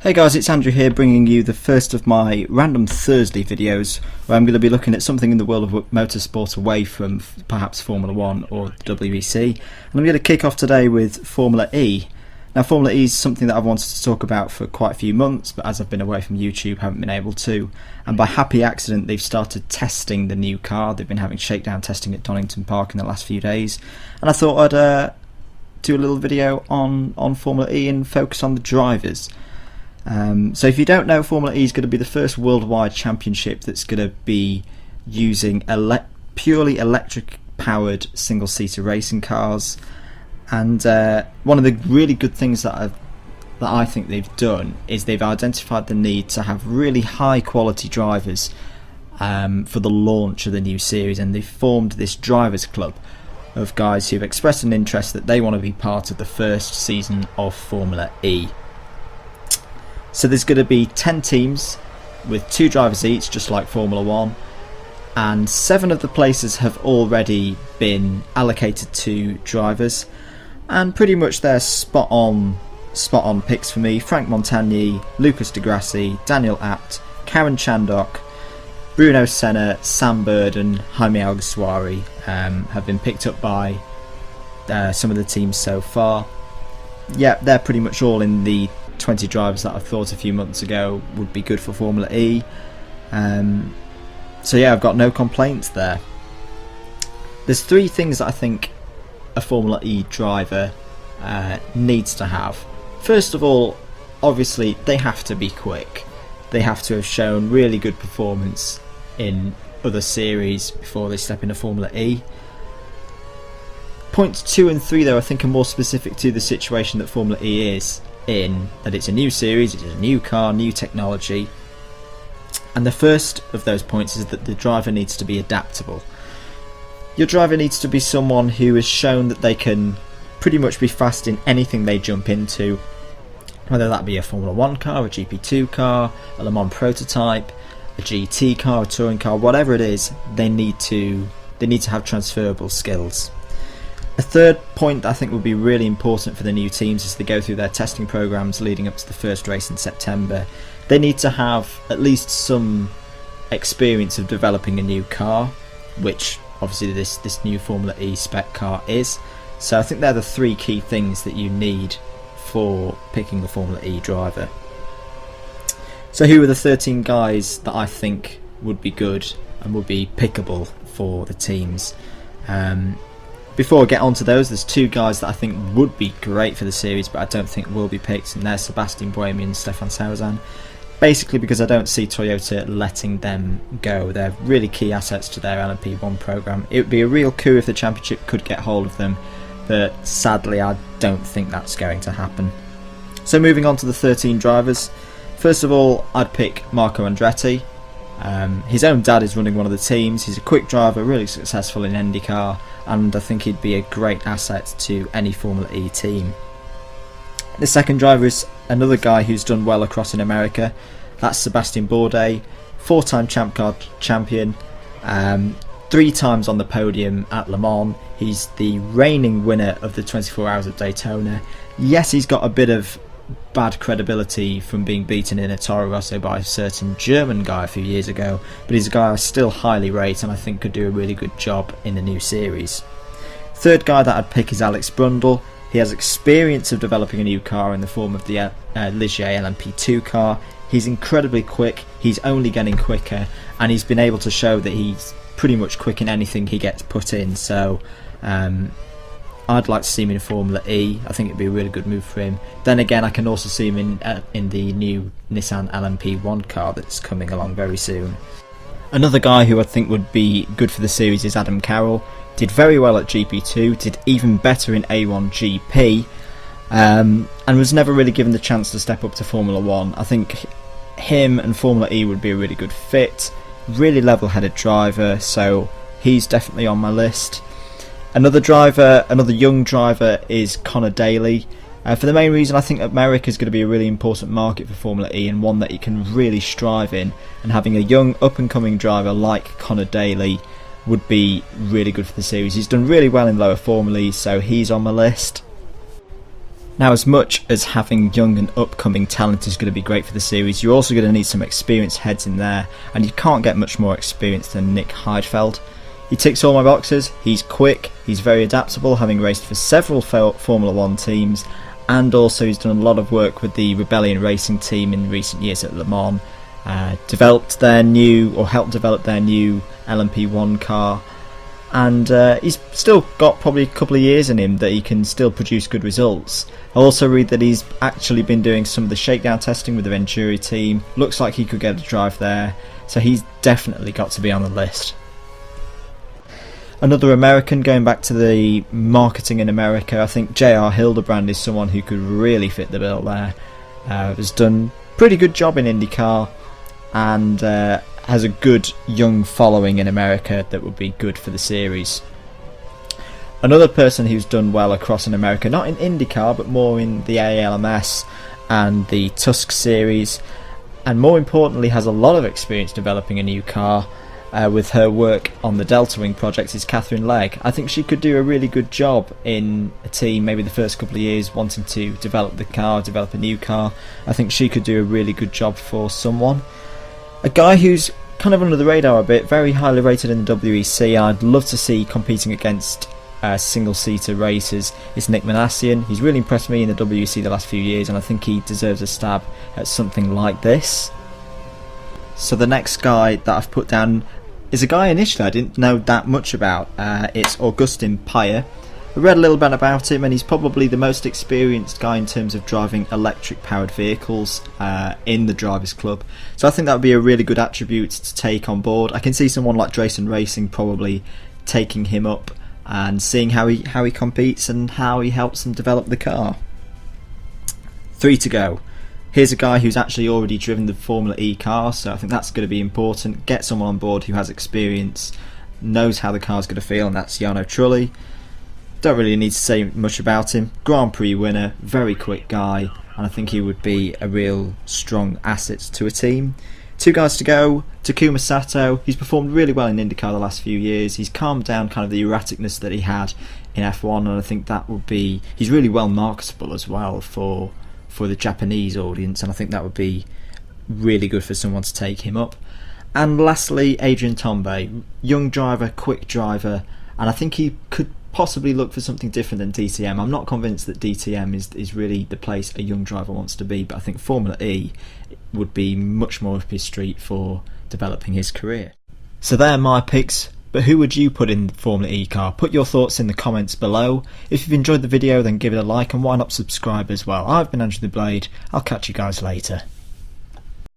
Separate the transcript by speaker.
Speaker 1: Hey guys, it's Andrew here, bringing you the first of my random Thursday videos where I'm going to be looking at something in the world of motorsport away from perhaps Formula 1 or the WEC. And I'm going to kick off today with Formula E. Now, Formula E is something that I've wanted to talk about for quite a few months, but as I've been away from YouTube, haven't been able to. And by happy accident, they've started testing the new car. They've been having shakedown testing at Donington Park in the last few days. And I thought I'd do a little video on Formula E and focus on the drivers. So if you don't know, Formula E is going to be the first worldwide championship that's going to be using purely electric powered single-seater racing cars. And one of the really good things that I think they've done is they've identified the need to have really high quality drivers for the launch of the new series, and they've formed this drivers club of guys who've expressed an interest that they want to be part of the first season of Formula E. So there's going to be 10 teams with 2 drivers each, just like Formula 1, and 7 of the places have already been allocated to drivers, and pretty much they're spot on picks for me. Franck Montagny, Lucas di Grassi, Daniel Abt, Karen Chandhok, Bruno Senna, Sam Bird and Jaime Alguersuari have been picked up by some of the teams so far. Yeah, they're pretty much all in the 20 drivers that I thought a few months ago would be good for Formula E. So yeah, I've got no complaints there. There's 3 things that I think a Formula E driver needs to have. First of all, obviously they have to be quick. They have to have shown really good performance in other series before they step into Formula E. Points 2 and 3 though I think are more specific to the situation that Formula E is in, that it's a new series, it's a new car, new technology, and the first of those points is that the driver needs to be adaptable. Your driver needs to be someone who has shown that they can pretty much be fast in anything they jump into, whether that be a Formula 1 car, a GP2 car, a Le Mans prototype, a GT car, a touring car, whatever it is, they need to have transferable skills. A third point that I think will be really important for the new teams as they go through their testing programs leading up to the first race in September. They need to have at least some experience of developing a new car, which obviously this new Formula E spec car is. So I think they're the 3 key things that you need for picking a Formula E driver. So who are the 13 guys that I think would be good and would be pickable for the teams? Before I get onto those, there's 2 guys that I think would be great for the series but I don't think will be picked, and they're Sebastian Buemi and Stefan Sauerzan. Basically because I don't see Toyota letting them go. They're really key assets to their LMP1 program. It would be a real coup if the championship could get hold of them, but sadly I don't think that's going to happen. So moving on to the 13 drivers. First of all, I'd pick Marco Andretti. His own dad is running one of the teams. He's a quick driver, really successful in IndyCar, and I think he'd be a great asset to any Formula E team. The second driver is another guy who's done well across in America. That's Sebastian Bourdais, 4-time Champ Car champion, 3 times on the podium at Le Mans. He's the reigning winner of the 24 Hours of Daytona. Yes, he's got a bit of bad credibility from being beaten in a Toro Rosso by a certain German guy a few years ago, but he's a guy I still highly rate and I think could do a really good job in the new series. Third guy that I'd pick is Alex Brundle. He has experience of developing a new car in the form of the Ligier LMP2 car. He's incredibly quick, he's only getting quicker, and he's been able to show that he's pretty much quick in anything he gets put in, so I'd like to see him in Formula E. I think it'd be a really good move for him. Then again, I can also see him in the new Nissan LMP1 car that's coming along very soon. Another guy who I think would be good for the series is Adam Carroll. Did very well at GP2, did even better in A1GP, and was never really given the chance to step up to Formula 1. I think him and Formula E would be a really good fit. Really level-headed driver, so he's definitely on my list. Another young driver is Conor Daly. For the main reason I think America is going to be a really important market for Formula E and one that you can really strive in, and having a young up-and-coming driver like Conor Daly would be really good for the series. He's done really well in lower formulas, so he's on my list. Now, as much as having young and upcoming talent is going to be great for the series, you're also going to need some experienced heads in there, and you can't get much more experience than Nick Heidfeld. He ticks all my boxes. He's quick, he's very adaptable, having raced for several Formula 1 teams, and also he's done a lot of work with the Rebellion Racing team in recent years at Le Mans. Helped develop their new LMP1 car, and he's still got probably a couple of years in him that he can still produce good results. I also read that he's actually been doing some of the shakedown testing with the Venturi team. Looks like he could get a drive there, so he's definitely got to be on the list. Another American, going back to the marketing in America, I think J.R. Hildebrand is someone who could really fit the bill there. Has done a pretty good job in IndyCar, and has a good young following in America that would be good for the series. Another person who's done well across in America, not in IndyCar but more in the ALMS and the Tusk series, and more importantly has a lot of experience developing a new car with her work on the Delta Wing project, is Catherine Legg. I think she could do a really good job in a team, maybe the first couple of years wanting to develop the car, develop a new car. I think she could do a really good job for someone. A guy who's kind of under the radar a bit, very highly rated in the WEC, I'd love to see competing against single-seater racers, is Nick Manassian. He's really impressed me in the WEC the last few years, and I think he deserves a stab at something like this. So the next guy that I've put down is a guy initially I didn't know that much about. It's Augustin Paye. I read a little bit about him, and he's probably the most experienced guy in terms of driving electric powered vehicles in the Drivers Club. So I think that would be a really good attribute to take on board. I can see someone like Drayson Racing probably taking him up and seeing how he competes and how he helps them develop the car. 3 to go. Here's a guy who's actually already driven the Formula E car, so I think that's going to be important. Get someone on board who has experience, knows how the car's going to feel, and that's Jarno Trulli. Don't really need to say much about him. Grand Prix winner, very quick guy, and I think he would be a real strong asset to a team. 2 guys to go. Takuma Sato, he's performed really well in IndyCar the last few years. He's calmed down kind of the erraticness that he had in F1, and I think that would be... He's really well marketable as well for the Japanese audience, and I think that would be really good for someone to take him up. And lastly, Adrian Tombe, young driver, quick driver, and I think he could possibly look for something different than DTM. I'm not convinced that DTM is really the place a young driver wants to be, but I think Formula E would be much more up his street for developing his career. So they're my picks, but who would you put in the Formula E car? Put your thoughts in the comments below. If you've enjoyed the video, then give it a like, and why not subscribe as well. I've been Andrew the Blade. I'll catch you guys later.